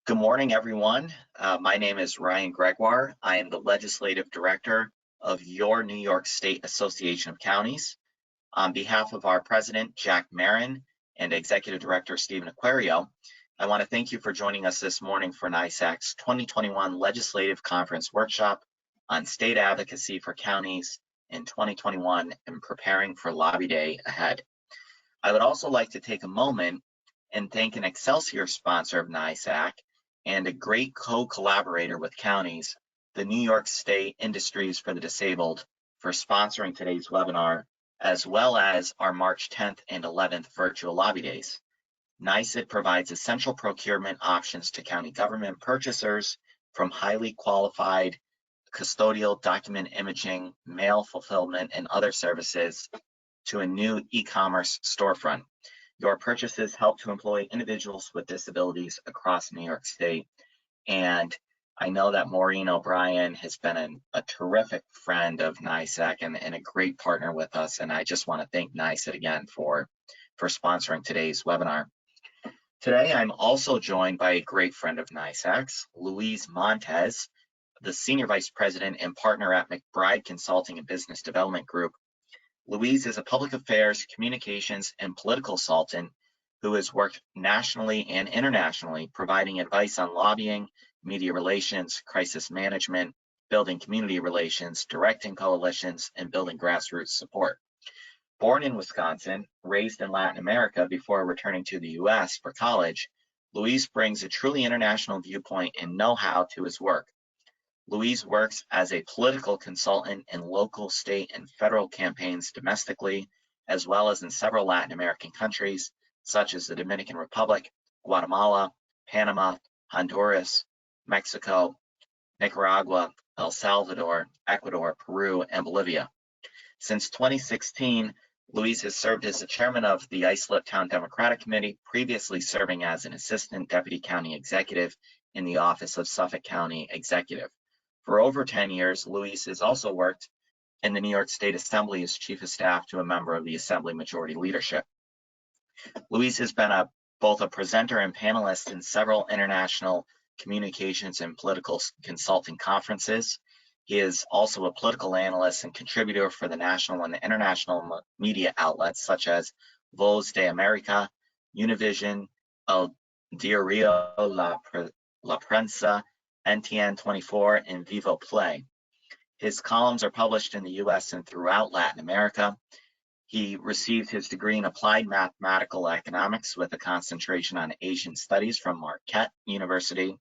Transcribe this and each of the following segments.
Good morning, everyone. My name is Ryan Gregoire. I am the Legislative Director of your New York State Association of Counties. On behalf of our President, Jack Marin, and Executive Director, Stephen Aquario, I want to thank you for joining us this morning for NYSAC's 2021 Legislative Conference Workshop on State Advocacy for Counties in 2021 and preparing for Lobby Day ahead. I would also like to take a moment and thank an Excelsior sponsor of NYSAC and a great co-collaborator with counties, the New York State Industries for the Disabled, for sponsoring today's webinar, as well as our March 10th and 11th virtual lobby days. NYSAC provides essential procurement options to county government purchasers, from highly qualified custodial document imaging, mail fulfillment, and other services to a new e-commerce storefront. Your purchases help to employ individuals with disabilities across New York State. And I know that Maureen O'Brien has been a terrific friend of NYSAC and a great partner with us. And I just want to thank NYSAC again for sponsoring today's webinar. Today, I'm also joined by a great friend of NYSAC's, Louise Montez, the Senior Vice President and Partner at McBride Consulting and Business Development Group. Louise is a public affairs, communications, and political consultant who has worked nationally and internationally, providing advice on lobbying, media relations, crisis management, building community relations, directing coalitions, and building grassroots support. Born in Wisconsin, raised in Latin America before returning to the US for college, Louise brings a truly international viewpoint and know-how to his work. Louise works as a political consultant in local, state, and federal campaigns domestically, as well as in several Latin American countries, such as the Dominican Republic, Guatemala, Panama, Honduras, Mexico, Nicaragua, El Salvador, Ecuador, Peru, and Bolivia. Since 2016, Louise has served as the chairman of the Islip Town Democratic Committee, previously serving as an assistant deputy county executive in the Office of Suffolk County Executive. For over 10 years, Louise has also worked in the New York State Assembly as Chief of Staff to a member of the Assembly Majority Leadership. Louise has been both a presenter and panelist in several international communications and political consulting conferences. He is also a political analyst and contributor for the national and international media outlets such as Voz de America, Univision, El Diario La Prensa, NTN 24, and Vivo Play. His columns are published in the US and throughout Latin America. He received his degree in applied mathematical economics with a concentration on Asian studies from Marquette University,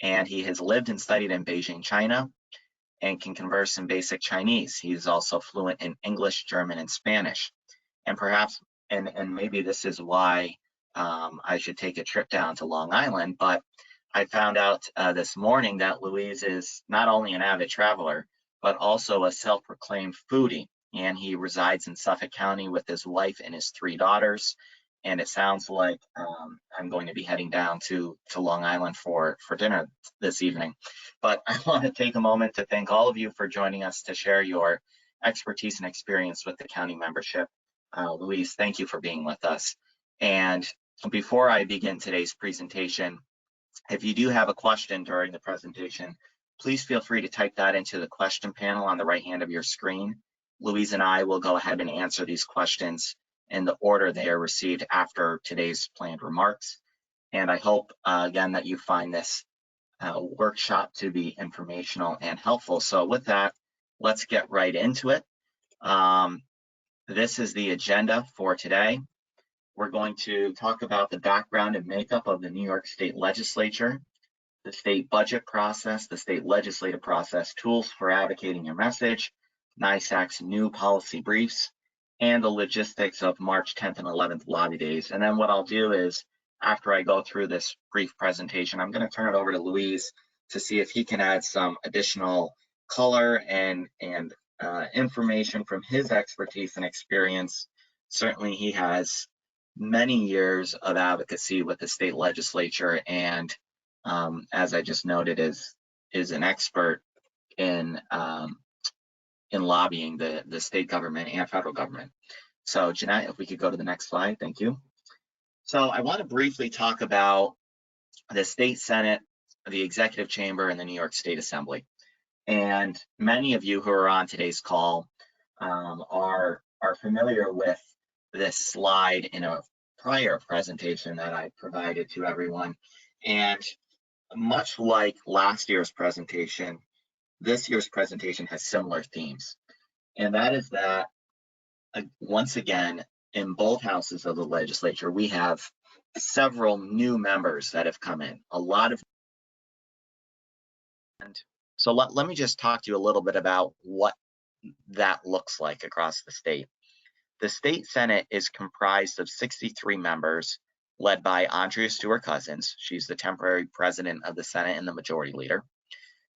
and he has lived and studied in Beijing, China, and can converse in basic Chinese. He is also fluent in English, German, and Spanish. And perhaps, and maybe this is why I should take a trip down to Long Island, but I found out this morning that Louise is not only an avid traveler, but also a self-proclaimed foodie. And he resides in Suffolk County with his wife and his 3 daughters. And it sounds like I'm going to be heading down to Long Island for dinner this evening. But I want to take a moment to thank all of you for joining us to share your expertise and experience with the county membership. Louise, thank you for being with us. And before I begin today's presentation, if you do have a question during the presentation, please feel free to type that into the question panel on the right hand of your screen. Louise and I will go ahead and answer these questions in the order they are received after today's planned remarks. And I hope, again, that you find this workshop to be informational and helpful. So with that, let's get right into it. This is the agenda for today. We're going to talk about the background and makeup of the New York State Legislature, the state budget process, the state legislative process, tools for advocating your message, NYSAC's new policy briefs, and the logistics of March 10th and 11th lobby days. And then what I'll do is, after I go through this brief presentation, I'm going to turn it over to Louise to see if he can add some additional color and information from his expertise and experience. Certainly he has many years of advocacy with the state legislature, and as I just noted, is an expert in lobbying the state government and federal government. So Jeanette, if we could go to the next slide, thank you. So I want to briefly talk about the State Senate, the Executive Chamber, and the New York State Assembly. And many of you who are on today's call are familiar with this slide in a prior presentation that I provided to everyone. And much like last year's presentation, this year's presentation has similar themes. And that is that, once again, in both houses of the legislature, we have several new members that have come in, a lot of. And so let me just talk to you a little bit about what that looks like across the state. The state Senate is comprised of 63 members, led by Andrea Stewart-Cousins. She's the temporary president of the Senate and the majority leader.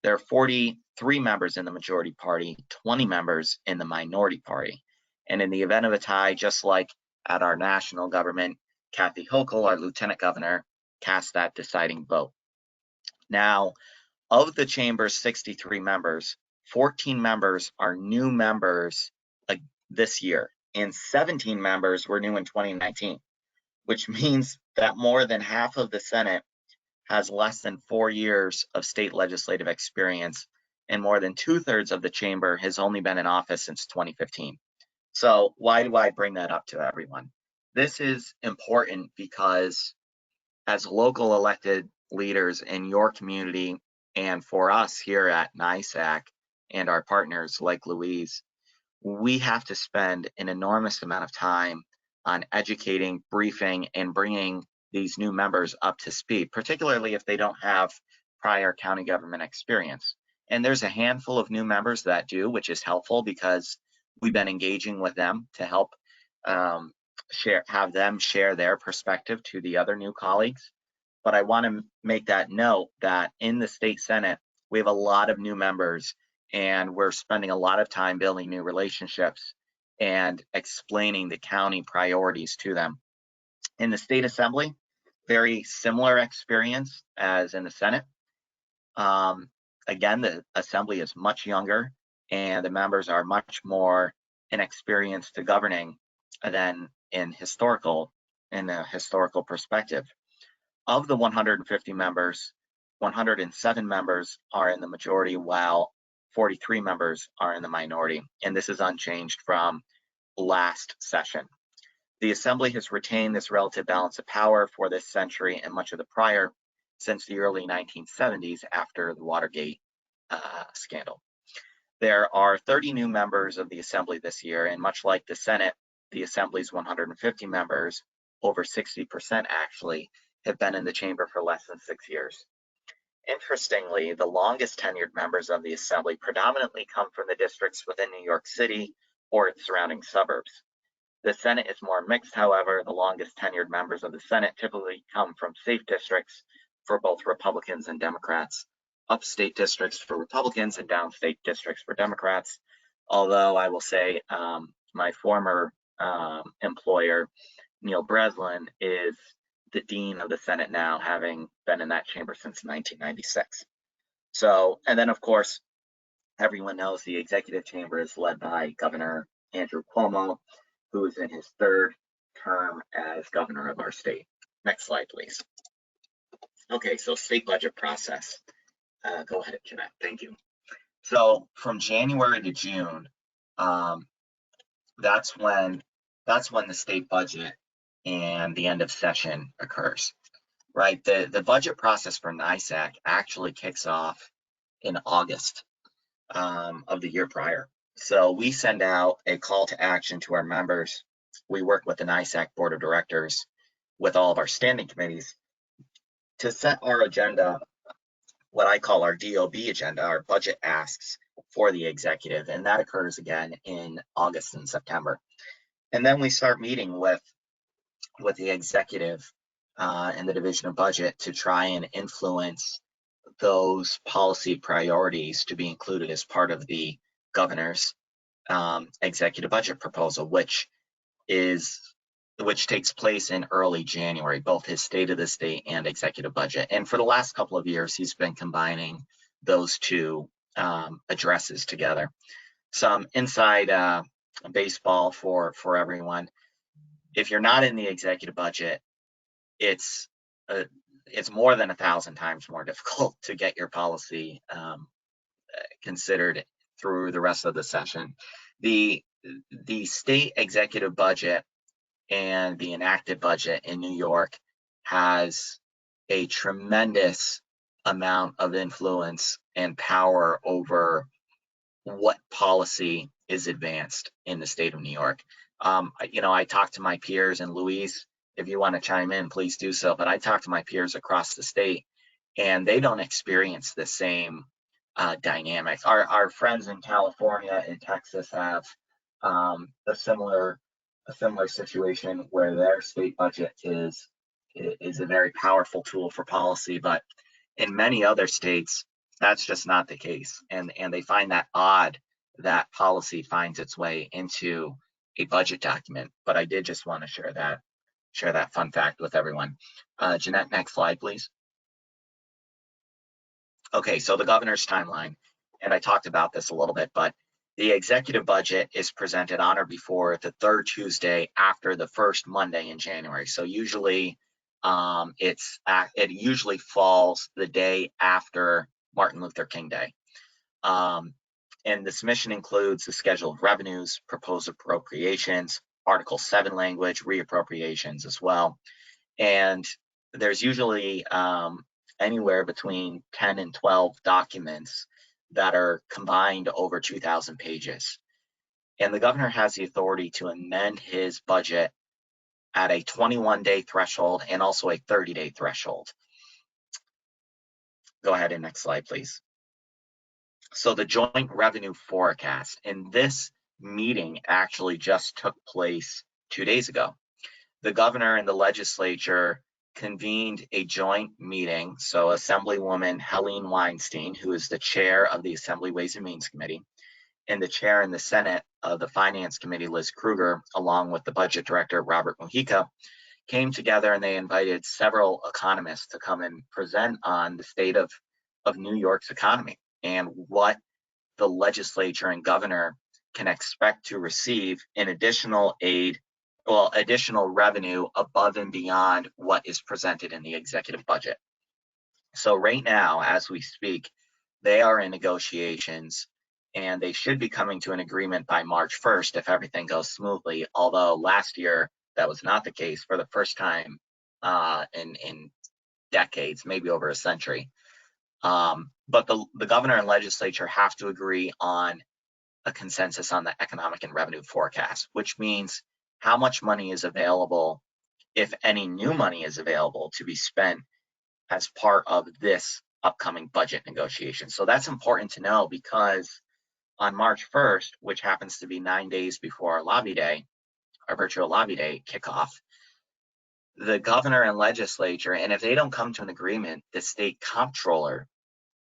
There are 43 members in the majority party, 20 members in the minority party. And in the event of a tie, just like at our national government, Kathy Hochul, our lieutenant governor, cast that deciding vote. Now, of the chamber's 63 members, 14 members are new members this year, and 17 members were new in 2019, which means that more than half of the Senate has less than 4 years of state legislative experience, and more than 2/3 of the chamber has only been in office since 2015. So why do I bring that up to everyone? This is important because as local elected leaders in your community, and for us here at NYSAC and our partners like Louise, we have to spend an enormous amount of time on educating, briefing, and bringing these new members up to speed, particularly if they don't have prior county government experience. And there's a handful of new members that do, which is helpful because we've been engaging with them to help have them share their perspective to the other new colleagues. But I want to make that note that in the state Senate, we have a lot of new members, and we're spending a lot of time building new relationships and explaining the county priorities to them. In the state assembly, very similar experience as in the Senate. Again, the assembly is much younger, and the members are much more inexperienced to governing than in a historical perspective. Of the 150 members, 107 members are in the majority, while 43 members are in the minority, and this is unchanged from last session. The Assembly has retained this relative balance of power for this century and much of the prior since the early 1970s after the Watergate scandal. There are 30 new members of the Assembly this year, and much like the Senate, the Assembly's 150 members, over 60% actually, have been in the chamber for less than 6 years. Interestingly, the longest tenured members of the Assembly predominantly come from the districts within New York City or its surrounding suburbs. The Senate is more mixed, however. The longest tenured members of the Senate typically come from safe districts for both Republicans and Democrats, upstate districts for Republicans and downstate districts for Democrats. Although I will say my former employer, Neil Breslin, is the dean of the Senate now, having been in that chamber since 1996. So, and then of course, everyone knows the executive chamber is led by Governor Andrew Cuomo, who is in his 3rd term as governor of our state. Next slide, please. Okay, so state budget process. Go ahead, Jeanette, thank you. So from January to June, that's when the state budget and the end of session occurs, right? The budget process for NYSAC actually kicks off in August of the year prior. So we send out a call to action to our members. We work with the NYSAC board of directors with all of our standing committees to set our agenda, what I call our DOB agenda, our budget asks for the executive, and that occurs again in August and September. And then we start meeting with the executive and the division of budget to try and influence those policy priorities to be included as part of the governor's executive budget proposal, which takes place in early January, both his state of the state and executive budget. And for the last couple of years, he's been combining those two addresses together. Some inside baseball for everyone. If you're not in the executive budget, it's it's more than 1,000 times more difficult to get your policy considered through the rest of the session. The state executive budget and the enacted budget in New York has a tremendous amount of influence and power over what policy is advanced in the state of New York. I talk to my peers, and Louise, if you want to chime in, please do so. But I talk to my peers across the state, and they don't experience the same dynamics. Our friends in California and Texas have a similar situation where their state budget is a very powerful tool for policy, but in many other states, that's just not the case, and they find that odd that policy finds its way into a budget document. But I did just want to share that fun fact with everyone. Jeanette, next slide, please. Okay, so the governor's timeline, and I talked about this a little bit, but the executive budget is presented on or before the third Tuesday after the first Monday in January. So usually it usually falls the day after Martin Luther King Day. And the submission includes the schedule of revenues, proposed appropriations, Article 7 language, reappropriations as well. And there's usually anywhere between 10 and 12 documents that are combined over 2,000 pages. And the governor has the authority to amend his budget at a 21-day threshold and also a 30-day threshold. Go ahead and next slide, please. So the joint revenue forecast, and this meeting actually just took place 2 days ago. The governor and the legislature convened a joint meeting. So Assemblywoman Helene Weinstein, who is the chair of the Assembly Ways and Means Committee, and the chair in the Senate of the Finance Committee, Liz Krueger, along with the budget director, Robert Mujica, came together, and they invited several economists to come and present on the state of New York's economy and what the legislature and governor can expect to receive in additional revenue above and beyond what is presented in the executive budget. So right now, as we speak, they are in negotiations, and they should be coming to an agreement by March 1st if everything goes smoothly, although last year that was not the case for the first time in decades, maybe over a century. But the governor and legislature have to agree on a consensus on the economic and revenue forecast, which means how much money is available, if any new money is available to be spent as part of this upcoming budget negotiation. So that's important to know, because on March 1st, which happens to be 9 days before our lobby day, our virtual lobby day kickoff, the governor and legislature, and if they don't come to an agreement, the state comptroller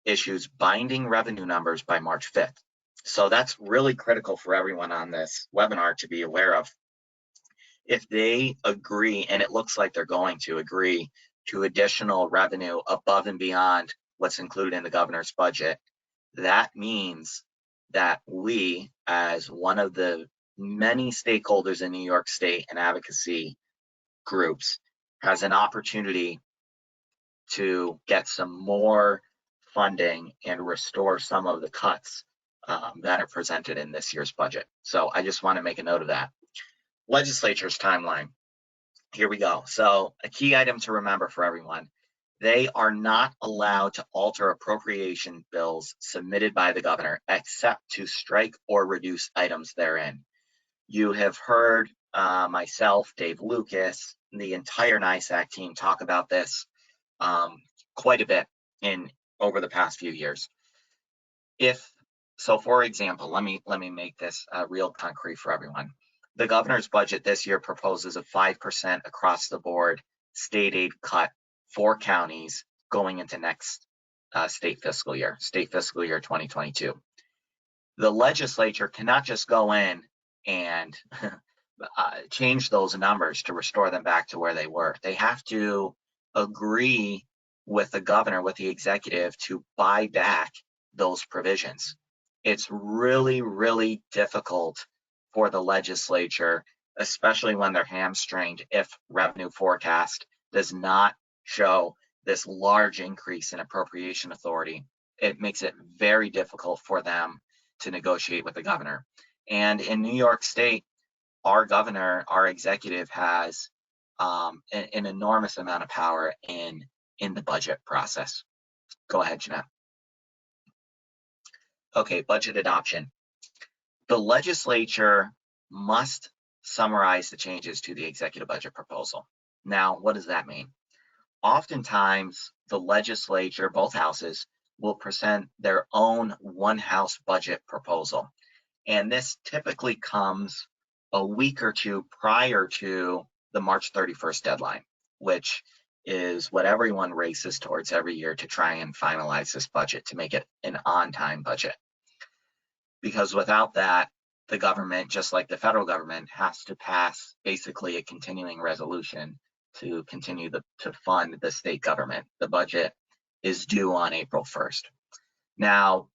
issues binding revenue numbers by March 5th. So that's really critical for everyone on this webinar to be aware of. If they agree, and it looks like they're going to agree to additional revenue above and beyond what's included in the governor's budget, that means that we, as one of the many stakeholders in New York State and advocacy groups, has an opportunity to get some more funding and restore some of the cuts that are presented in this year's budget. So I just want to make a note of that. Legislature's timeline. Here we go. So a key item to remember for everyone: they are not allowed to alter appropriation bills submitted by the governor except to strike or reduce items therein. You have heard myself, Dave Lucas, and the entire NYSAC team talk about this quite a bit over the past few years. So for example, let me make this real concrete for everyone. The governor's budget this year proposes a 5% across the board state aid cut for counties going into next state fiscal year 2022. The legislature cannot just go in and change those numbers to restore them back to where they were. They have to agree with the governor, with the executive, to buy back those provisions. It's really, really difficult for the legislature, especially when they're hamstringed, if revenue forecast does not show this large increase in appropriation authority, it makes it very difficult for them to negotiate with the governor. And in New York State, our governor, our executive has an enormous amount of power in the budget process. Go ahead, Jeanette. Okay, budget adoption. The legislature must summarize the changes to the executive budget proposal. Now, what does that mean? Oftentimes, the legislature, both houses, will present their own one-house budget proposal. And this typically comes a week or two prior to the March 31st deadline, which is what everyone races towards every year to try and finalize this budget, to make it an on-time budget. Because without that, the government, just like the federal government, has to pass basically a continuing resolution to continue to fund the state government. The budget is due on April 1st. Now,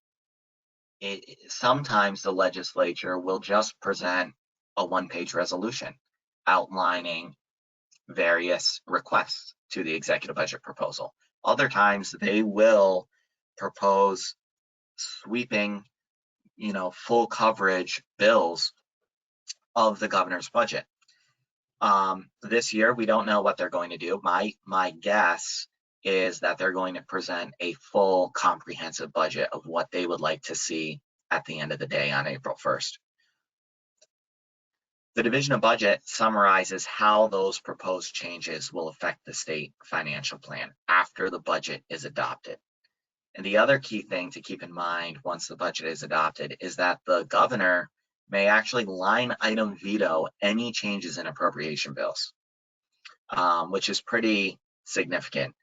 sometimes the legislature will just present a one-page resolution outlining various requests to the executive budget proposal. Other times they will propose sweeping, full coverage bills of the governor's budget. This year, we don't know what they're going to do. My guess is that they're going to present a full comprehensive budget of what they would like to see at the end of the day on April 1st. The Division of Budget summarizes how those proposed changes will affect the state financial plan after the budget is adopted. And the other key thing to keep in mind once the budget is adopted is that the governor may actually line item veto any changes in appropriation bills, which is pretty significant.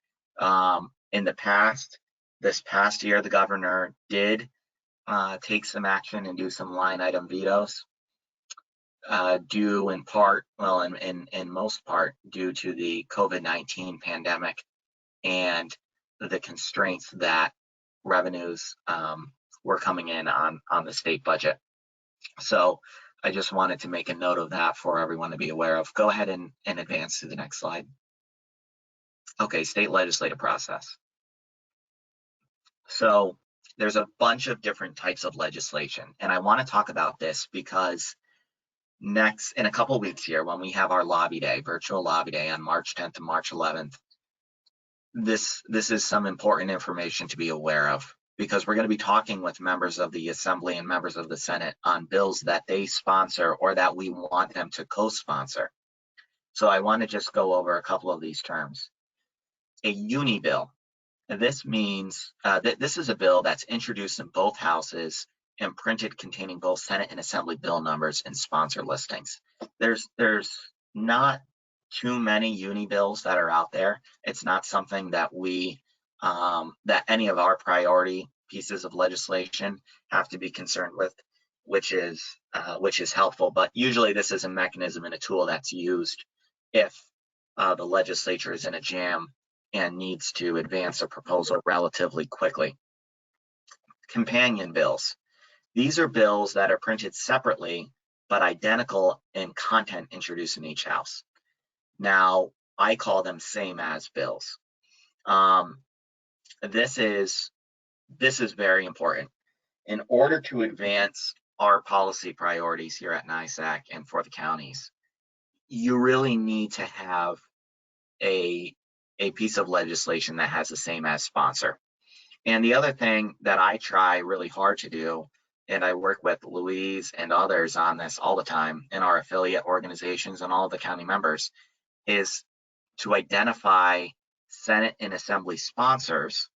In the past, this past year, the governor did take some action and do some line item vetoes, due in part, well, in most part, due to the COVID-19 pandemic and the constraints that revenues were coming in on the state budget. So I just wanted to make a note of that for everyone to be aware of. Go ahead and advance to the next slide. Okay, state legislative process. So there's a bunch of different types of legislation, and I want to talk about this because next, in a couple weeks here, when we have our lobby day, virtual lobby day on March 10th and March 11th, this is some important information to be aware of, because we're going to be talking with members of the Assembly and members of the Senate on bills that they sponsor or that we want them to co-sponsor. So I want to just go over a couple of these terms. A uni bill. This means that this is a bill that's introduced in both houses and printed containing both Senate and Assembly bill numbers and sponsor listings. There's not too many uni bills that are out there. It's not something that we that any of our priority pieces of legislation have to be concerned with, which is helpful. But usually this is a mechanism and a tool that's used if the legislature is in a jam and needs to advance a proposal relatively quickly. Companion bills. These are bills that are printed separately but identical in content introduced in each house. Now, I call them same as bills. This is very important. In order to advance our policy priorities here at NYSAC and for the counties, you really need to have a piece of legislation that has the same as sponsor. And the other thing that I try really hard to do, and I work with Louise and others on this all the time in our affiliate organizations and all the county members, is to identify Senate and Assembly sponsors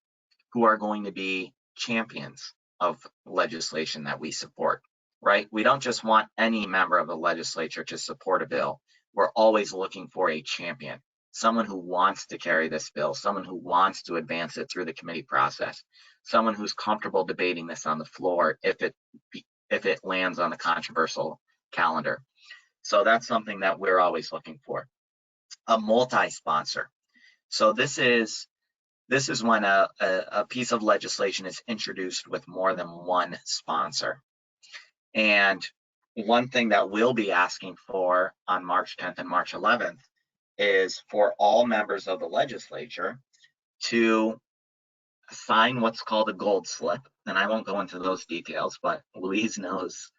who are going to be champions of legislation that we support, right? We don't just want any member of the legislature to support a bill. We're always looking for a champion, someone who wants to carry this bill, someone who wants to advance it through the committee process, someone who's comfortable debating this on the floor if it lands on the controversial calendar. So that's something that we're always looking for. A multi-sponsor. So this is when a piece of legislation is introduced with more than one sponsor. And one thing that we'll be asking for on March 10th and March 11th is for all members of the legislature to sign what's called a gold slip. And I won't go into those details, but Louise knows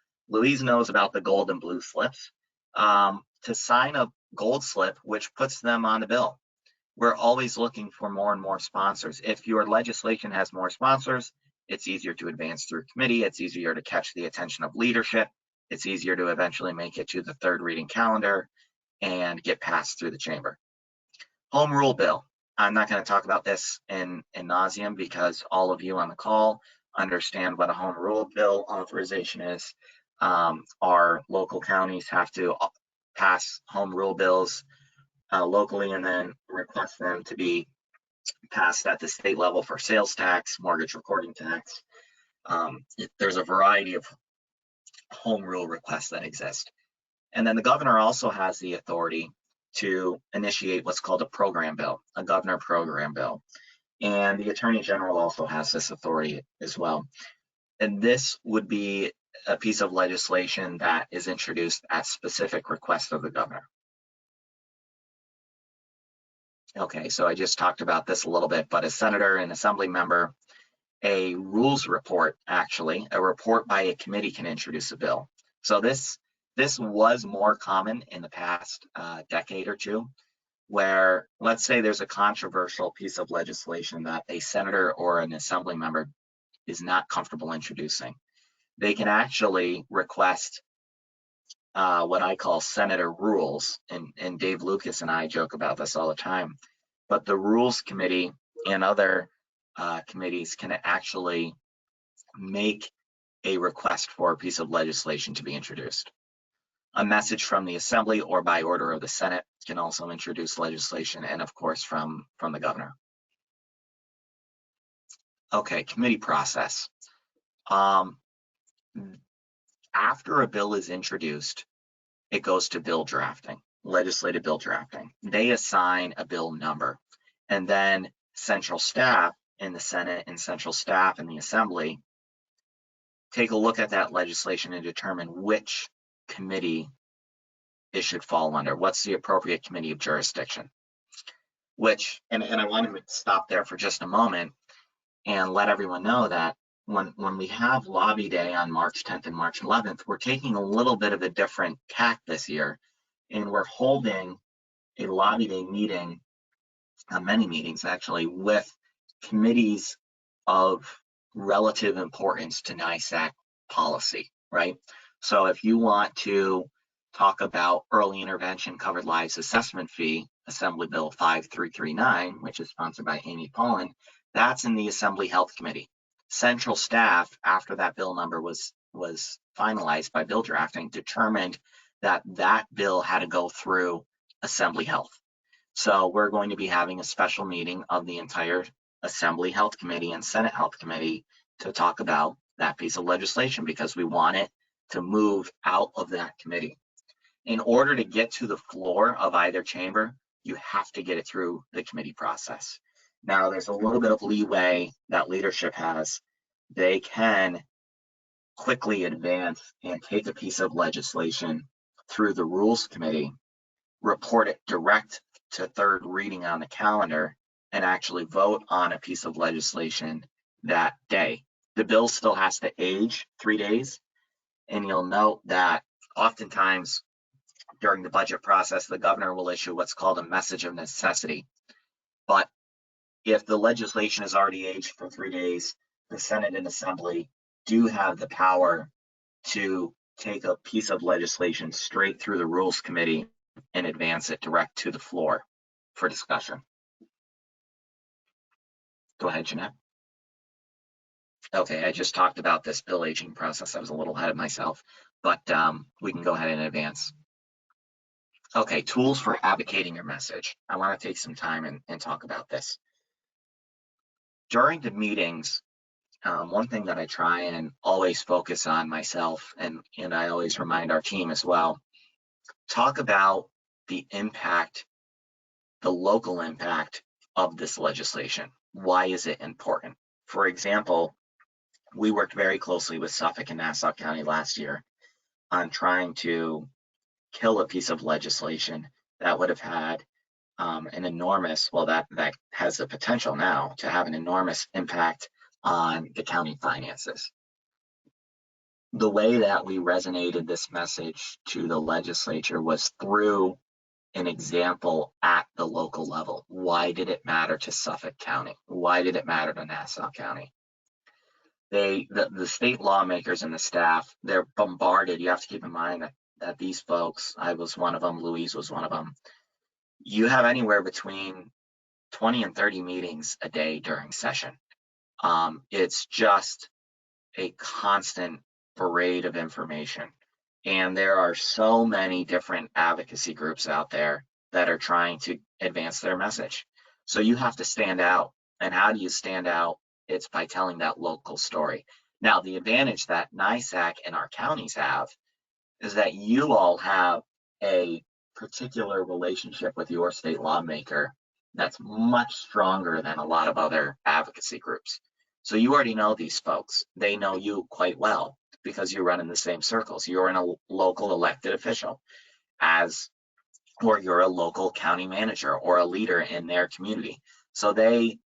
about the gold and blue slips. To sign a gold slip, which puts them on the bill. We're always looking for more and more sponsors. If your legislation has more sponsors, it's easier to advance through committee. It's easier to catch the attention of leadership. It's easier to eventually make it to the third reading calendar and get passed through the chamber. Home rule bill. I'm not going to talk about this in nauseam because all of you on the call understand what a home rule bill authorization is. Our local counties have to pass home rule bills locally and then request them to be passed at the state level for sales tax, mortgage recording tax. There's a variety of home rule requests that exist. And then the governor also has the authority to initiate what's called a program bill, a governor program bill. And the attorney general also has this authority as well. And this would be a piece of legislation that is introduced at specific request of the governor. Okay, so I just talked about this a little bit, but a senator and assembly member, a rules report, actually, a report by a committee can introduce a bill. So this was more common in the past decade or two, where let's say there's a controversial piece of legislation that a senator or an assembly member is not comfortable introducing. They can actually request what I call senator rules, and Dave Lucas and I joke about this all the time, but the rules committee and other committees can actually make a request for a piece of legislation to be introduced. A message from the assembly or by order of the Senate can also introduce legislation, and of course from the governor. Okay, committee process. After a bill is introduced, it goes to bill drafting, legislative bill drafting. They assign a bill number, and then central staff in the Senate and central staff in the Assembly take a look at that legislation and determine which committee it should fall under. What's the appropriate committee of jurisdiction? Which, and I want to stop there for just a moment and let everyone know that when we have Lobby Day on March 10th and March 11th, we're taking a little bit of a different tack this year, and we're holding a Lobby Day meeting, many meetings actually, with committees of relative importance to NYSAC policy, right? So if you want to talk about early intervention covered lives assessment fee, Assembly Bill 5339, which is sponsored by Amy Pollin, that's in the Assembly Health Committee. Central staff, after that bill number was finalized by bill drafting, determined that that bill had to go through Assembly Health. So we're going to be having a special meeting of the entire Assembly Health Committee and Senate Health Committee to talk about that piece of legislation because we want it to move out of that committee. In order to get to the floor of either chamber, you have to get it through the committee process. Now, there's a little bit of leeway that leadership has. They can quickly advance and take a piece of legislation through the Rules Committee, report it direct to third reading on the calendar, and actually vote on a piece of legislation that day. The bill still has to age 3 days, and you'll note that oftentimes during the budget process, the governor will issue what's called a message of necessity. But if the legislation is already aged for 3 days, the Senate and Assembly do have the power to take a piece of legislation straight through the Rules Committee and advance it direct to the floor for discussion. Go ahead, Jeanette. Okay, I just talked about this bill aging process. I was a little ahead of myself, but we can go ahead and advance. Okay, tools for advocating your message. I want to take some time and talk about this. During the meetings, one thing that I try and always focus on myself, and I always remind our team as well, talk about the impact, the local impact of this legislation. Why is it important? For example, we worked very closely with Suffolk and Nassau County last year on trying to kill a piece of legislation that would have had an enormous, well, that has the potential now to have an enormous impact on the county finances. The way that we resonated this message to the legislature was through an example at the local level. Why did it matter to Suffolk County? Why did it matter to Nassau County? The state lawmakers and the staff, they're bombarded. You have to keep in mind that these folks, I was one of them, Louise was one of them. You have anywhere between 20 and 30 meetings a day during session. It's just a constant parade of information. And there are so many different advocacy groups out there that are trying to advance their message. So you have to stand out. And how do you stand out? It's by telling that local story. Now, the advantage that NYSAC and our counties have is that you all have a particular relationship with your state lawmaker that's much stronger than a lot of other advocacy groups. So you already know these folks. They know you quite well because you run in the same circles. You're in a local elected official or you're a local county manager or a leader in their community. So they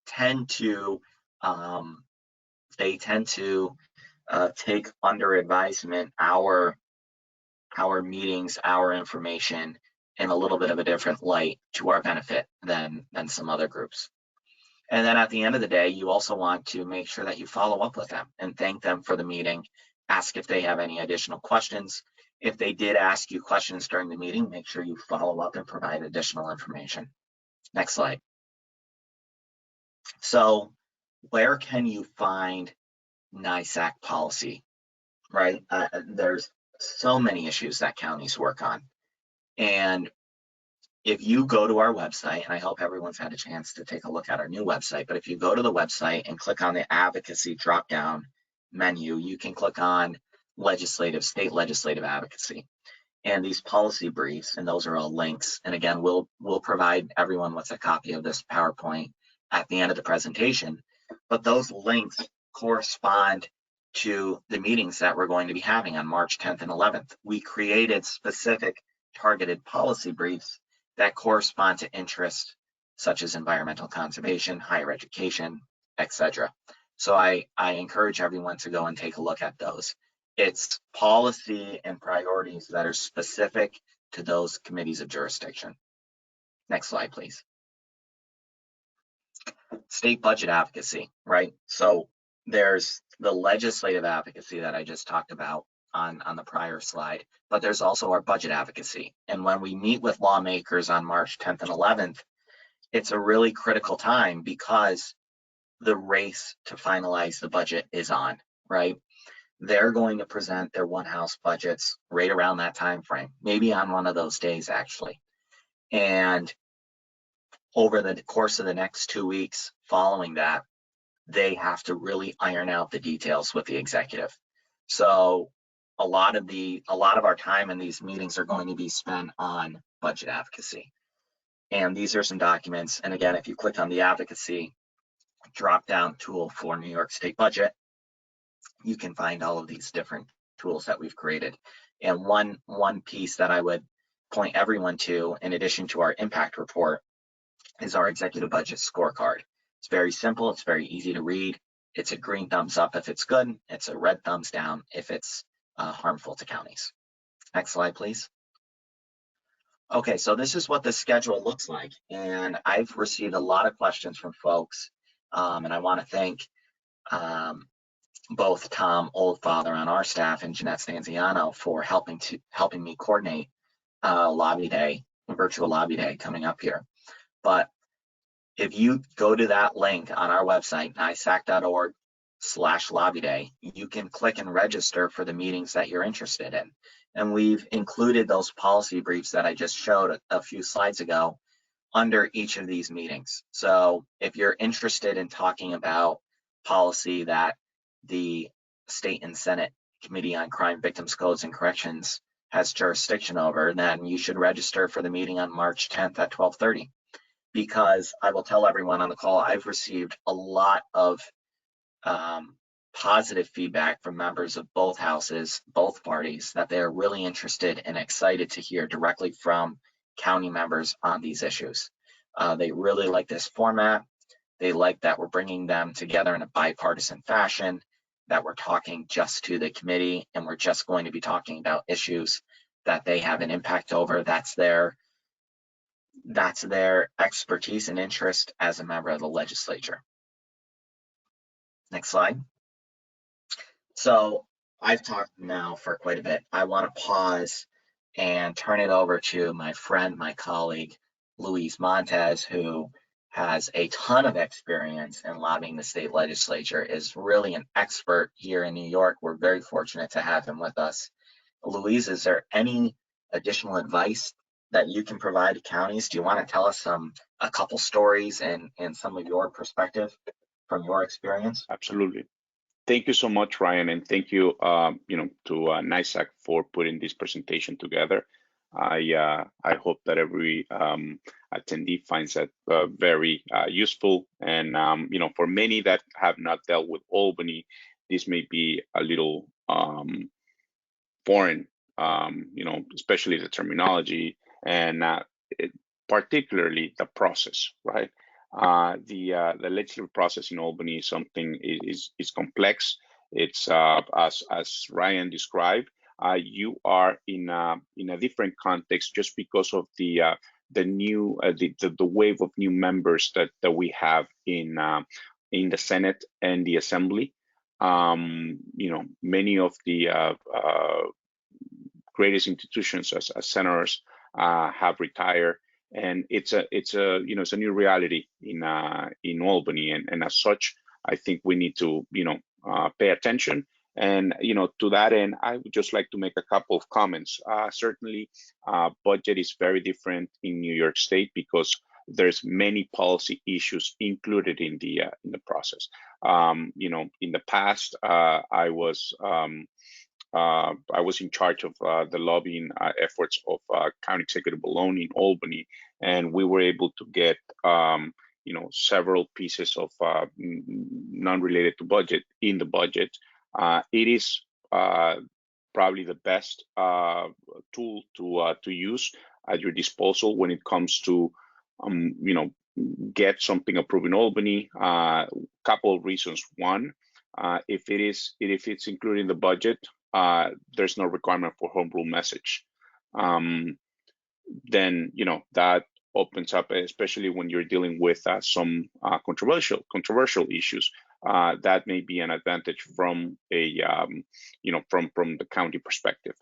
tend to take under advisement our meetings, our information in a little bit of a different light to our benefit than some other groups. And then at the end of the day, you also want to make sure that you follow up with them and thank them for the meeting. Ask if they have any additional questions. If they did ask you questions during the meeting, make sure you follow up and provide additional information. Next slide. So where can you find NYSAC policy, right? There's so many issues that counties work on. And if you go to our website, and I hope everyone's had a chance to take a look at our new website, but if you go to the website and click on the advocacy drop-down menu, you can click on state legislative advocacy. And these policy briefs, and those are all links. And again, we'll provide everyone with a copy of this PowerPoint at the end of the presentation. But those links correspond to the meetings that we're going to be having on March 10th and 11th. We created specific targeted policy briefs that correspond to interests such as environmental conservation, higher education, etc. So I encourage everyone to go and take a look at those. It's policy and priorities that are specific to those committees of jurisdiction. Next slide, please. State budget advocacy, right? So there's the legislative advocacy that I just talked about on the prior slide, but there's also our budget advocacy. And when we meet with lawmakers on March 10th and 11th, it's a really critical time because the race to finalize the budget is on, right? They're going to present their one-house budgets right around that time frame, maybe on one of those days actually. And over the course of the next 2 weeks following that, they have to really iron out the details with the executive. So a lot of our time in these meetings are going to be spent on budget advocacy. And these are some documents. And again, if you click on the advocacy drop-down tool for New York State budget, you can find all of these different tools that we've created. And one piece that I would point everyone to, in addition to our impact report, is our executive budget scorecard. It's very simple. It's very easy to read. It's a green thumbs up if it's good. It's a red thumbs down if it's harmful to counties. Next slide, please. Okay, so this is what the schedule looks like. And I've received a lot of questions from folks. And I want to thank both Tom Oldfather on our staff and Jeanette Stanziano for helping me coordinate lobby day, virtual lobby day coming up here. But if you go to that link on our website, nysac.org/lobby day, you can click and register for the meetings that you're interested in. And we've included those policy briefs that I just showed a few slides ago under each of these meetings. So if you're interested in talking about policy that the State and Senate Committee on Crime Victims Codes and Corrections has jurisdiction over, then you should register for the meeting on March 10th at 12:30. Because I will tell everyone on the call, I've received a lot of positive feedback from members of both houses, both parties, that they're really interested and excited to hear directly from county members on these issues. They really like this format. They like that we're bringing them together in a bipartisan fashion, that we're talking just to the committee, and we're just going to be talking about issues that they have an impact over. That's their expertise and interest as a member of the legislature. Next slide. So I've talked now for quite a bit. I want to pause and turn it over to my friend, my colleague, Luis Montez, who has a ton of experience in lobbying the state legislature, is really an expert here in New York. We're very fortunate to have him with us. Luis, is there any additional advice that you can provide to counties? Do you want to tell us a couple stories and some of your perspective from your experience? Absolutely. Thank you so much, Ryan, and thank you, to NYSAC for putting this presentation together. I hope that every attendee finds that very useful. And for many that have not dealt with Albany, this may be a little foreign, especially the terminology and particularly the process, right? The legislative process in Albany is something is complex. It's as Ryan described. You are in a different context just because of the new the wave of new members that we have in the Senate and the Assembly. Many of the greatest institutions as senators have retired, and it's a new reality in Albany, and as such, I think we need to pay attention. And to that end, I would just like to make a couple of comments. Certainly, budget is very different in New York State because there's many policy issues included in the process. In the past, I was in charge of the lobbying efforts of County Executive alone in Albany, and we were able to get several pieces of non-related to budget in the budget. It is probably the best tool to use at your disposal when it comes to get something approved in Albany. Couple of reasons. One, if it's included in the budget, there's no requirement for home rule message. Then that opens up, especially when you're dealing with some controversial issues. That may be an advantage from a from the county perspective.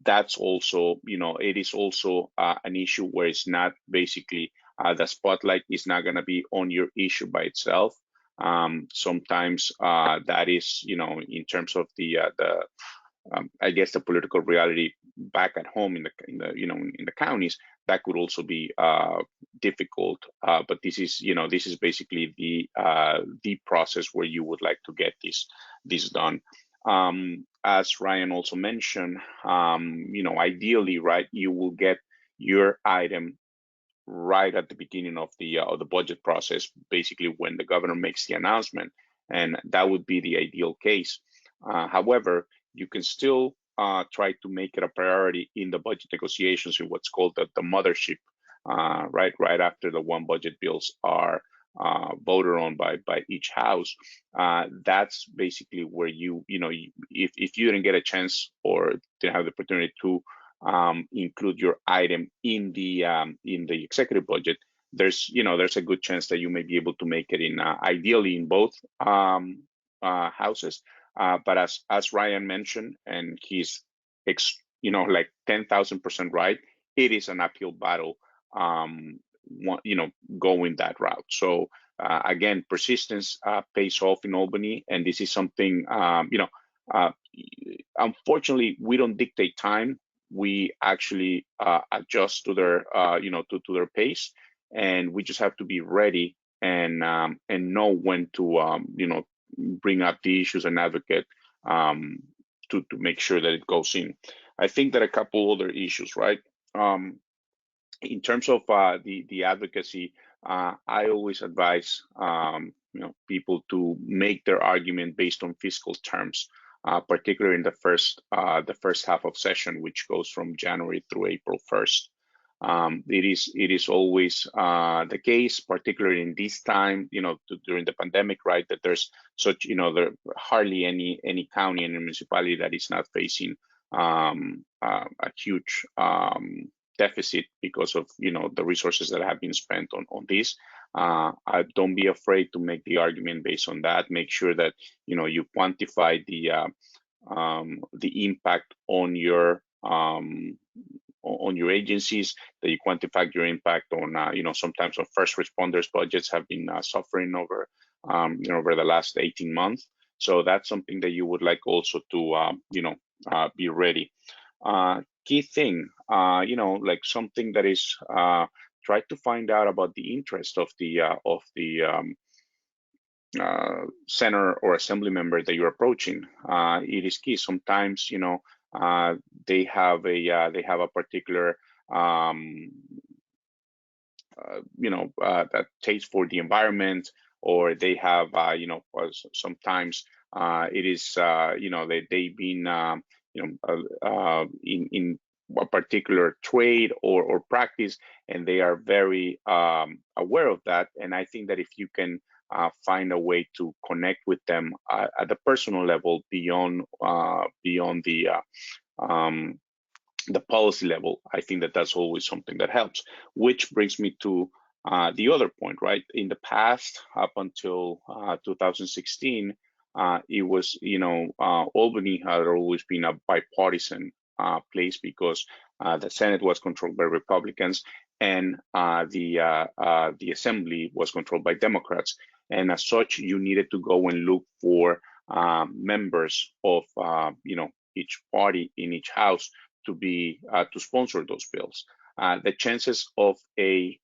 That's also it is also an issue where it's not basically the spotlight is not going to be on your issue by itself. Sometimes that is in terms of the I guess the political reality back at home in the counties, that could also be difficult. But this is basically the process where you would like to get this done. As Ryan also mentioned, ideally, right, you will get your item right at the beginning of the budget process, basically when the governor makes the announcement, and that would be the ideal case. However, you can still try to make it a priority in the budget negotiations in what's called the mothership, right after the one budget bills are voted on by each house. That's basically where if you didn't get a chance or didn't have the opportunity to include your item in the executive budget, there's a good chance that you may be able to make it in ideally in both houses. But as Ryan mentioned, and he's like 10,000% right, it is an uphill battle going that route. So again, persistence pays off in Albany, and this is something unfortunately we don't dictate time. We actually adjust to their to their pace, and we just have to be ready and know when to bring up the issues and advocate to make sure that it goes in. I think that a couple other issues, right? In terms of the advocacy, I always advise people to make their argument based on fiscal terms. particularly in the first half of session, which goes from January through April 1st. It is always the case, particularly in this time, during the pandemic, right? That there's such, there hardly any county and municipality that is not facing a huge deficit because of the resources that have been spent on this. Don't be afraid to make the argument based on that. Make sure that you quantify the impact on your agencies, that you quantify your impact on sometimes on first responders. Budgets have been suffering over over the last 18 months. So that's something that you would like also to be ready. Key thing, like something that is try to find out about the interest of the senator or assembly member that you're approaching. It is key. Sometimes they have a particular that taste for the environment, or they have sometimes it is they've been in a particular trade or practice, and they are very aware of that. And I think that if you can find a way to connect with them at the personal level beyond the policy level, I think that that's always something that helps. Which brings me to the other point, right? In the past, up until 2016, it was, Albany had always been a bipartisan place because the Senate was controlled by Republicans and the Assembly was controlled by Democrats. And as such, you needed to go and look for members of, each party in each house to be to sponsor those bills. The chances of a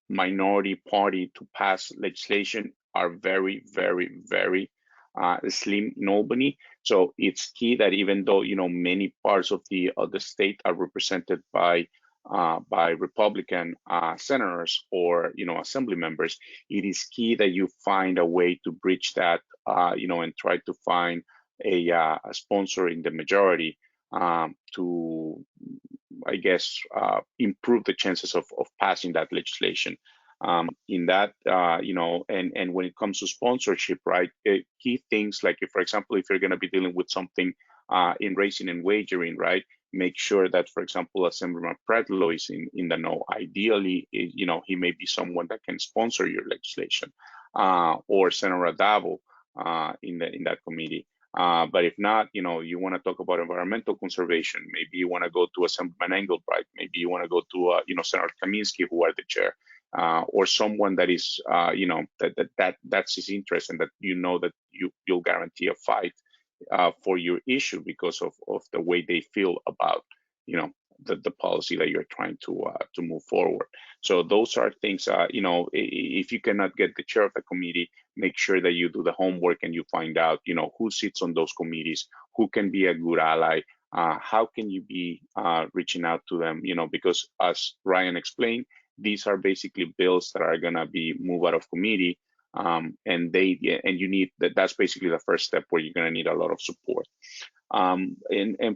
minority party to pass legislation are very, very, very slim in Albany. So it's key that even though many parts of the state are represented by Republican senators or assembly members, it is key that you find a way to bridge that, and try to find a sponsor in the majority to, I guess, improve the chances of passing that legislation. In that, and when it comes to sponsorship, right, key things like, for example, if you're going to be dealing with something in racing and wagering, right, make sure that, for example, Assemblyman Pretlow is in the know. Ideally, he may be someone that can sponsor your legislation, or Senator Adavo in that committee. But if not, you want to talk about environmental conservation, maybe you want to go to Assemblyman Engelbright, maybe you want to go to, Senator Kaminsky, who are the chair, or someone that is, that's his interest, and that that you'll guarantee a fight for your issue because of the way they feel about, the policy that you're trying to move forward. So those are things, if you cannot get the chair of the committee, make sure that you do the homework and you find out, who sits on those committees, who can be a good ally, how can you be reaching out to them, because as Ryan explained, these are basically bills that are gonna be moved out of committee, and you need that's basically the first step where you're gonna need a lot of support. And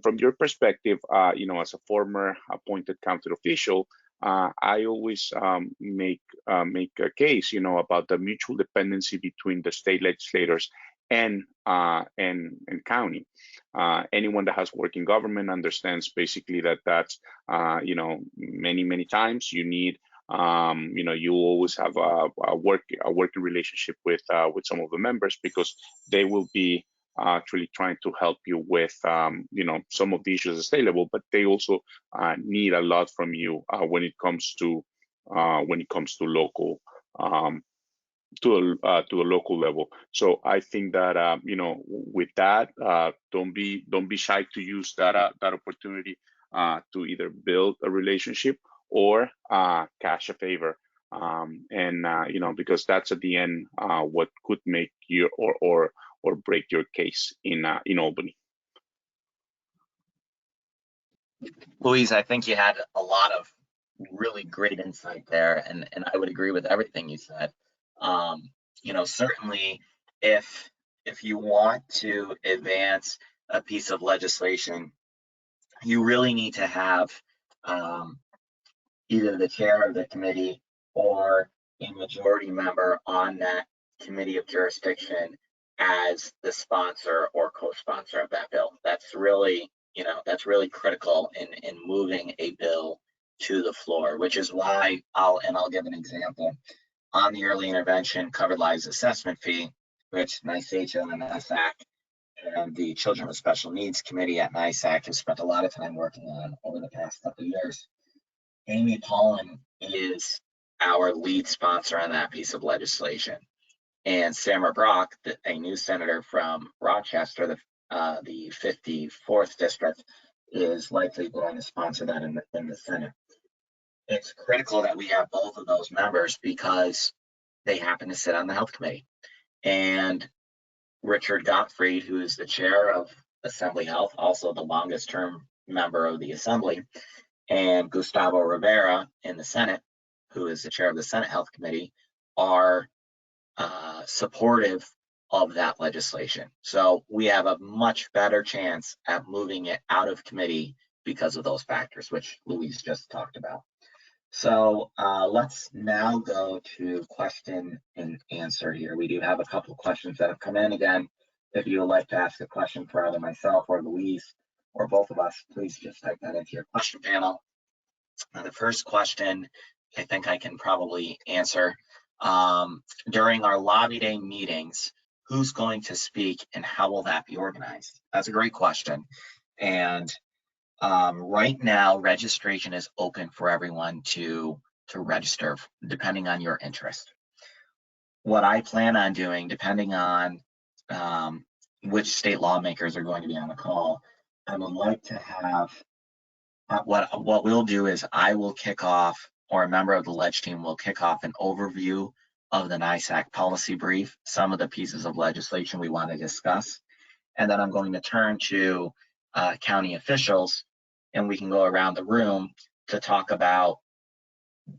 from your perspective, as a former appointed county official, I always make a case, about the mutual dependency between the state legislators and county. Anyone that has worked in government understands basically that's many times you need you always have a working relationship with some of the members, because they will be actually trying to help you with some of the issues at state level, but they also need a lot from you when it comes to local to a local level. So I think that with that, don't be shy to use that opportunity to either build a relationship or cash a favor, and because that's at the end what could make you or break your case in Albany. Luis, I think you had a lot of really great insight there, and I would agree with everything you said. Certainly if if you want to advance a piece of legislation, you really need to have um, either the chair of the committee or a majority member on that committee of jurisdiction as the sponsor or co-sponsor of that bill. That's really, that's really critical in moving a bill to the floor, which is why I'll give an example. On the early intervention covered lives assessment fee, which NYSAC and NYSAC and the Children with Special Needs Committee at NYSAC has spent a lot of time working on over the past couple of years. Amy Pollan is our lead sponsor on that piece of legislation. And Samara Brock, a new senator from Rochester, the 54th district, is likely going to sponsor that in the Senate. It's critical that we have both of those members because they happen to sit on the health committee. And Richard Gottfried, who is the chair of Assembly Health, also the longest term member of the Assembly, and Gustavo Rivera in the Senate, who is the chair of the Senate Health Committee, are supportive of that legislation. So we have a much better chance at moving it out of committee because of those factors, which Louise just talked about. So let's now go to question and answer here. We do have a couple of questions that have come in. Again, if you would like to ask a question for either myself or Louise or both of us, please just type that into your question panel. The first question I think I can probably answer. During our lobby day meetings, who's going to speak and how will that be organized? That's a great question. And right now, registration is open for everyone to register, depending on your interest. What I plan on doing, depending on which state lawmakers are going to be on the call, I would like to have, what we'll do is I will kick off, or a member of the Leg team will kick off an overview of the NYSAC policy brief, some of the pieces of legislation we want to discuss. And then I'm going to turn to county officials, and we can go around the room to talk about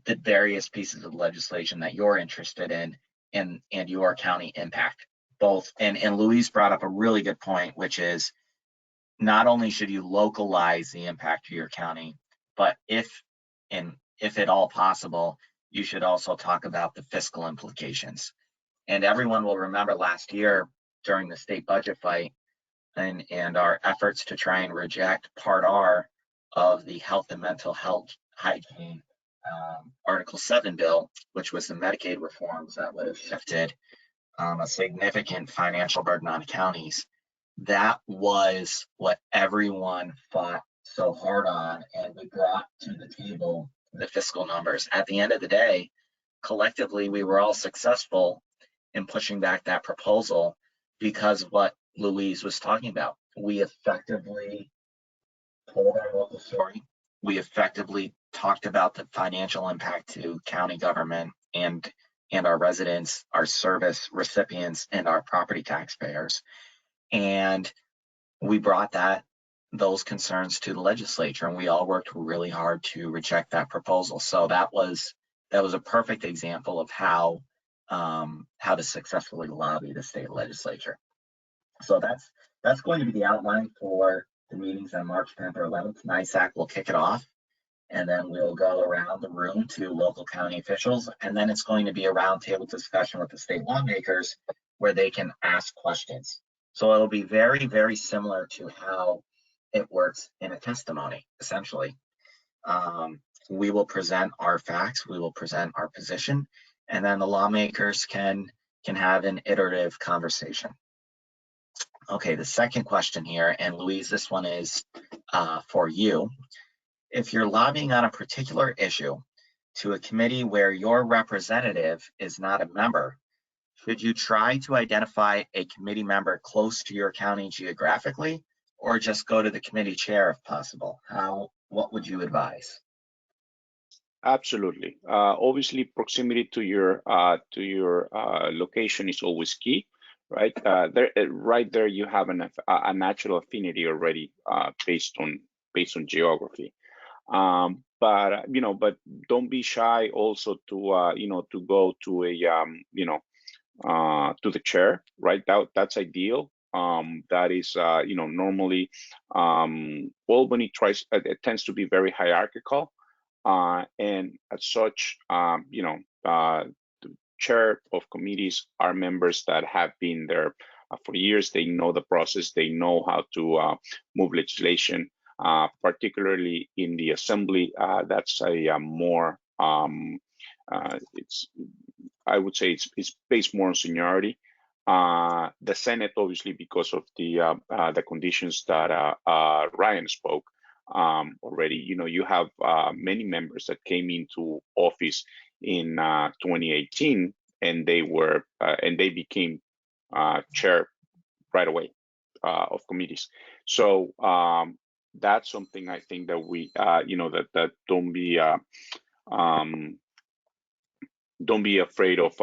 the various pieces of legislation that you're interested in and your county impact. Both, and Louise brought up a really good point, which is not only should you localize the impact to your county, but if at all possible, you should also talk about the fiscal implications. And everyone will remember last year during the state budget fight and our efforts to try and reject Part R of the Health and Mental Health Hygiene Article 7 bill, which was the Medicaid reforms that would have shifted a significant financial burden on counties. That was what everyone fought so hard on, and we brought to the table the fiscal numbers. At the end of the day, collectively, we were all successful in pushing back that proposal because of what Louise was talking about. We effectively told our local story. We effectively talked about the financial impact to county government and our residents, our service recipients, and our property taxpayers. And we brought those concerns to the legislature, and we all worked really hard to reject that proposal. So that was a perfect example of how to successfully lobby the state legislature. So that's going to be the outline for the meetings on March 10th or 11th. NYSAC will kick it off, and then we'll go around the room to local county officials, and then it's going to be a roundtable discussion with the state lawmakers where they can ask questions. So it'll be very, very similar to how it works in a testimony, essentially. We will present our facts, we will present our position, and then the lawmakers can have an iterative conversation. Okay, the second question here, and Louise, this one is for you. If you're lobbying on a particular issue to a committee where your representative is not a member, should you try to identify a committee member close to your county geographically, or just go to the committee chair if possible? What would you advise? Absolutely. Obviously, proximity to your location is always key, right? Right there, you have a natural affinity already based on geography. But don't be shy also to to go to a to the chair, right? That's ideal. That is, normally Albany it tends to be very hierarchical, and as such, the chair of committees are members that have been there for years. They know the process. They know how to move legislation, particularly in the assembly. That's a more it's I would say it's based more on seniority. The Senate, obviously, because of the conditions that Ryan spoke already. You have many members that came into office in 2018, and they became chair right away of committees. So that's something I think that we, that um, don't be afraid of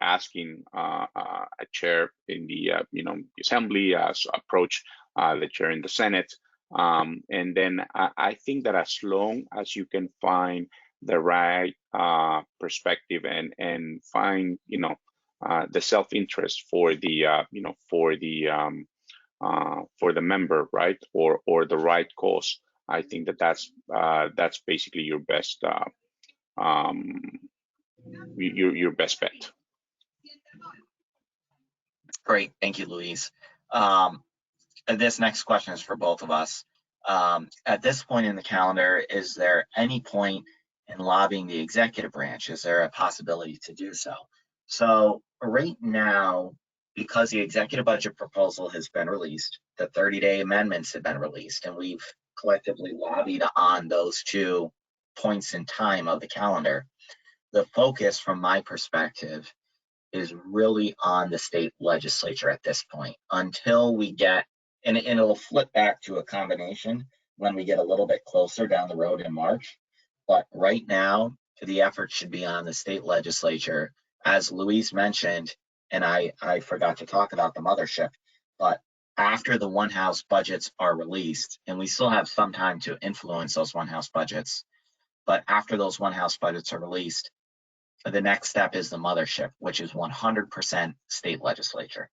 asking a chair in the assembly, approach the chair in the Senate, and then I think that as long as you can find the right perspective and find the self-interest for the for the member, right, or the right cause, I think that's basically your best um, your best bet. Great, thank you, Luis. And this next question is for both of us. At this point in the calendar, is there any point in lobbying the executive branch? Is there a possibility to do so? So right now, because the executive budget proposal has been released, the 30-day amendments have been released, and we've collectively lobbied on those 2 points in time of the calendar. The focus, from my perspective, is really on the state legislature at this point until we get, and it'll flip back to a combination when we get a little bit closer down the road in March. But right now, the effort should be on the state legislature. As Luis mentioned, and I forgot to talk about the mothership, but after the one house budgets are released, and we still have some time to influence those one house budgets, but after those one house budgets are released, the next step is the mothership, which is 100% state legislature.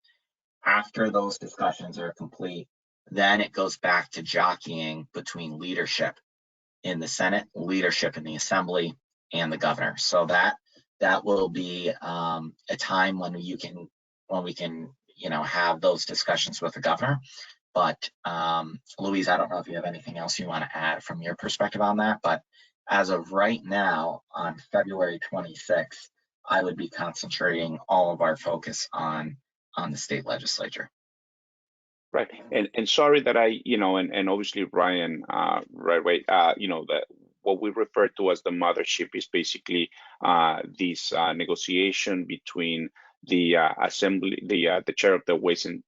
After those discussions are complete, then it goes back to jockeying between leadership in the Senate, leadership in the Assembly, and the governor. So that will be a time when we can have those discussions with the governor. But Louise, I don't know if you have anything else you want to add from your perspective on that, but as of right now, on February 26th, I would be concentrating all of our focus on the state legislature. Right, and sorry that and obviously Ryan, right away, that what we refer to as the mothership is basically this negotiation between the assembly, the chair of the Ways and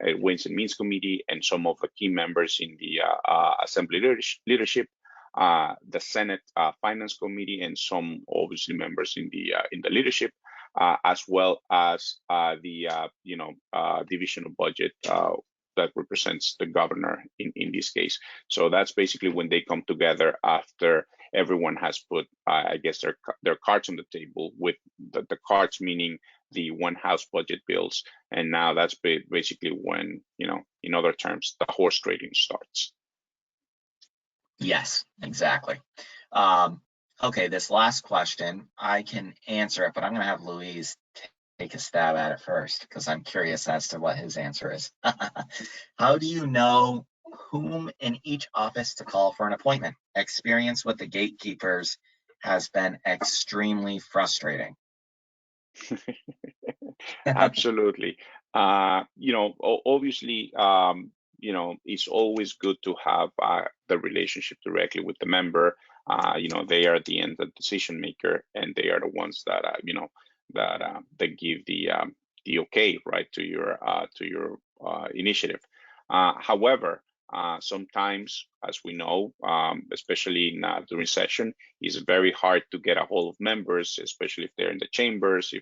Means Committee, and some of the key members in the assembly leadership, the Senate Finance Committee, and some obviously members in the leadership, as well as the division of budget that represents the governor in this case. So that's basically when they come together after everyone has put, I guess, their cards on the table, with the cards meaning the one house budget bills. And now that's basically when, in other terms, the horse trading starts. Yes, exactly. Okay, this last question, I can answer it, but I'm going to have Louise take a stab at it first because I'm curious as to what his answer is. How do you know whom in each office to call for an appointment? Experience with the gatekeepers has been extremely frustrating. Absolutely. Obviously, it's always good to have the relationship directly with the member. They are at the end the decision maker, and they are the ones that that give the okay, right, to your initiative. However, sometimes, as we know, especially during session, it's very hard to get a hold of members, especially if they're in the chambers.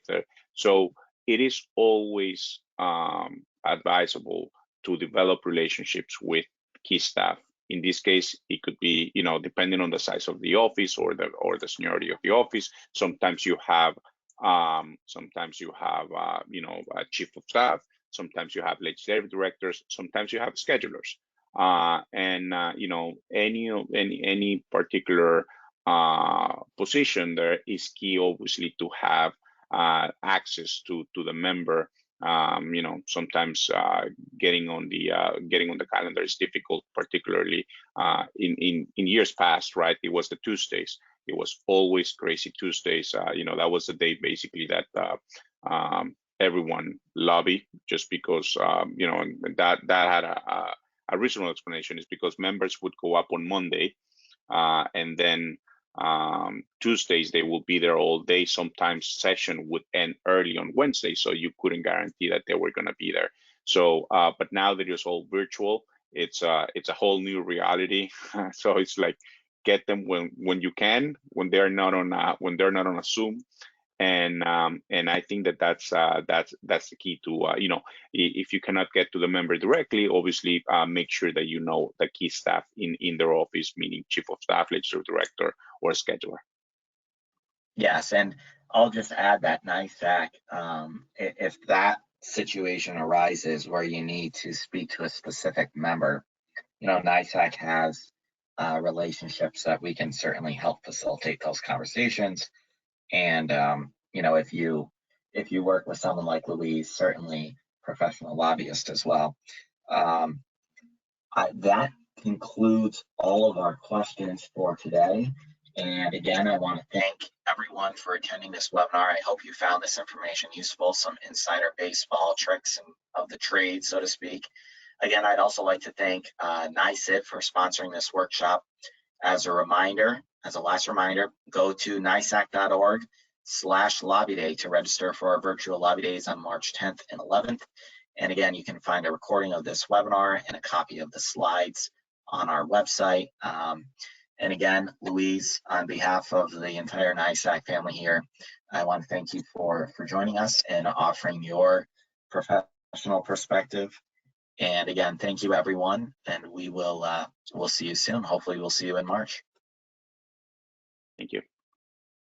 So it is always advisable to develop relationships with key staff. In this case, it could be, depending on the size of the office or the seniority of the office. Sometimes you have Sometimes you have, a chief of staff. Sometimes you have legislative directors. Sometimes you have schedulers. Any particular position there is key, obviously, to have access to the member. Sometimes getting on the calendar is difficult, particularly in years past, right? It was the Tuesdays. It was always crazy Tuesdays. That was the day basically that everyone lobbied, just because and that had a reasonable explanation. Is because members would go up on Monday, and then Tuesdays they will be there all day. Sometimes session would end early on Wednesday, so you couldn't guarantee that they were going to be there. So, but now that it's all virtual, it's a whole new reality. So it's like, get them when you can, when they're not on a Zoom. And I think that's the key to if you cannot get to the member directly, obviously make sure that you know the key staff in their office, meaning chief of staff, legislative director, or scheduler. Yes, and I'll just add that NYSAC, if that situation arises where you need to speak to a specific member, NYSAC has relationships that we can certainly help facilitate those conversations. And if you work with someone like Louise, certainly professional lobbyist as well. That concludes all of our questions for today. And again, I want to thank everyone for attending this webinar. I hope you found this information useful, some insider baseball tricks of the trade, so to speak. Again, I'd also like to thank NYSIT for sponsoring this workshop. As a last reminder, go to nysac.org/lobby day to register for our virtual lobby days on March 10th and 11th. And again, you can find a recording of this webinar and a copy of the slides on our website. And again, Louise, on behalf of the entire NYSAC family here, I want to thank you for joining us and offering your professional perspective. And again, thank you, everyone, and we'll see you soon. Hopefully, we'll see you in March. Thank you.